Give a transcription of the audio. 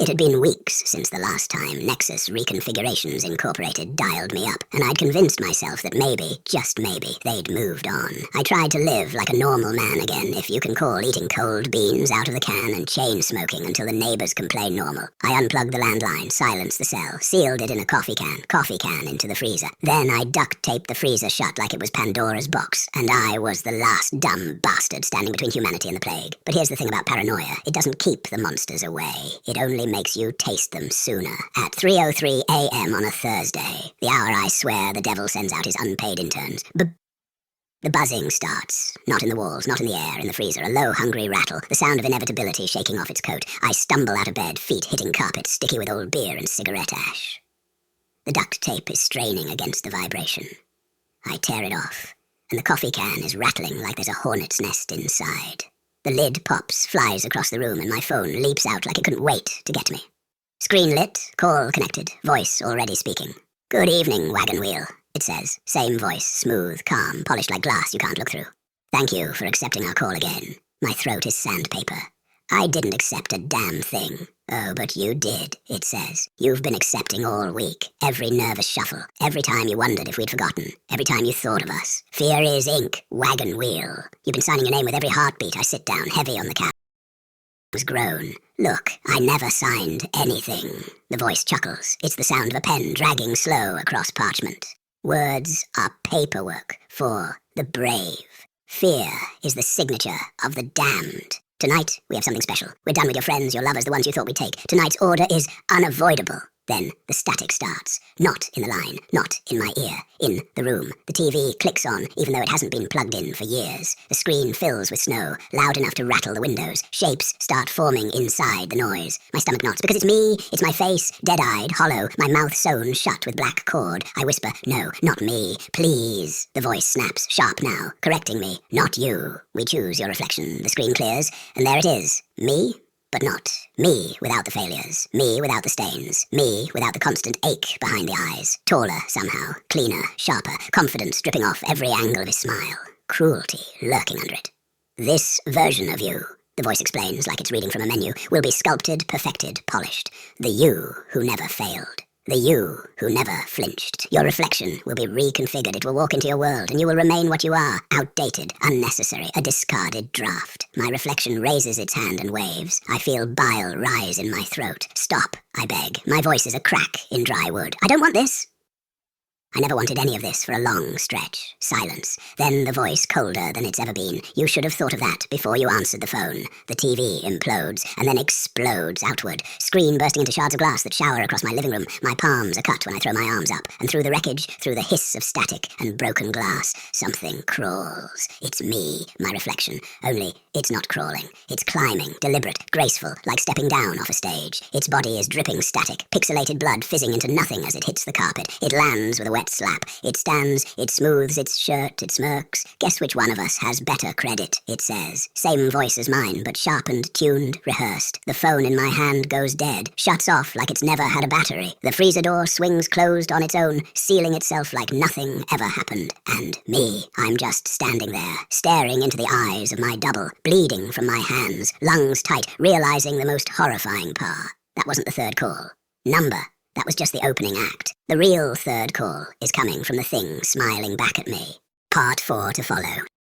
It had been weeks since the last time Nexus Reconfigurations Incorporated dialed me up, and I'd convinced myself that maybe, just maybe, they'd moved on. I tried to live like a normal man again, if you can call eating cold beans out of the can and chain smoking until the neighbors complain normal. I unplugged the landline, silenced the cell, sealed it in a coffee can into the freezer. Then I duct taped the freezer shut like it was Pandora's box, and I was the last dumb bastard standing between humanity and the plague. But here's the thing about paranoia. It doesn't keep the monsters away. It only makes you taste them sooner. At 3:03 a.m. on a Thursday, the hour I swear the devil sends out his unpaid interns, the buzzing starts. Not in the walls, not in the air, in the freezer, a low, hungry rattle, the sound of inevitability shaking off its coat. I stumble out of bed, feet hitting carpet, sticky with old beer and cigarette ash. The duct tape is straining against the vibration. I tear it off, and the coffee can is rattling like there's a hornet's nest inside. The lid pops, flies across the room, and my phone leaps out like it couldn't wait to get me. Screen lit, call connected, voice already speaking. "Good evening, wagon wheel," it says. Same voice, smooth, calm, polished like glass you can't look through. "Thank you for accepting our call again. My throat is sandpaper. I didn't accept a damn thing." "Oh, but you did," it says. "You've been accepting all week. Every nervous shuffle. Every time you wondered if we'd forgotten. Every time you thought of us. Fear is ink. Wagon wheel. You've been signing your name with every heartbeat. I sit down, heavy on the couch. Was groan. Look, I never signed anything." The voice chuckles. It's the sound of a pen dragging slow across parchment. "Words are paperwork for the brave. Fear is the signature of the damned. Tonight, we have something special. We're done with your friends, your lovers, the ones you thought we'd take. Tonight's order is unavoidable." Then the static starts. Not in the line, not in my ear, in the room. The TV clicks on, even though it hasn't been plugged in for years. The screen fills with snow, loud enough to rattle the windows. Shapes start forming inside the noise. My stomach knots, because it's me, it's my face, dead-eyed, hollow, my mouth sewn shut with black cord. I whisper, "No, not me, please." The voice snaps, sharp now, correcting me. "Not you. We choose your reflection." The screen clears, and there it is. Me? But not. Me without the failures. Me without the stains. Me without the constant ache behind the eyes. Taller somehow. Cleaner. Sharper. Confidence dripping off every angle of his smile. Cruelty lurking under it. "This version of you," the voice explains like it's reading from a menu, "will be sculpted, perfected, polished. The you who never failed. The you who never flinched. Your reflection will be reconfigured. It will walk into your world, and you will remain what you are. Outdated, unnecessary, a discarded draft." My reflection raises its hand and waves. I feel bile rise in my throat. "Stop," I beg. My voice is a crack in dry wood. "I don't want this." I never wanted any of this for a long stretch. Silence. Then the voice, colder than it's ever been. "You should have thought of that before you answered the phone." The TV implodes, and then explodes outward. Screen bursting into shards of glass that shower across my living room. My palms are cut when I throw my arms up, and through the wreckage, through the hiss of static and broken glass, something crawls. It's me, my reflection. Only, it's not crawling. It's climbing, deliberate, graceful, like stepping down off a stage. Its body is dripping static, pixelated blood fizzing into nothing as it hits the carpet. It lands with a wet slap. It stands, it smooths its shirt, it smirks. "Guess which one of us has better credit," it says. Same voice as mine, but sharpened, tuned, rehearsed. The phone in my hand goes dead, shuts off like it's never had a battery. The freezer door swings closed on its own, sealing itself like nothing ever happened. And me, I'm just standing there, staring into the eyes of my double, bleeding from my hands, lungs tight, realizing the most horrifying part. That wasn't the third call. Number. That was just the opening act. The real third call is coming from the thing smiling back at me. Part 4 to follow.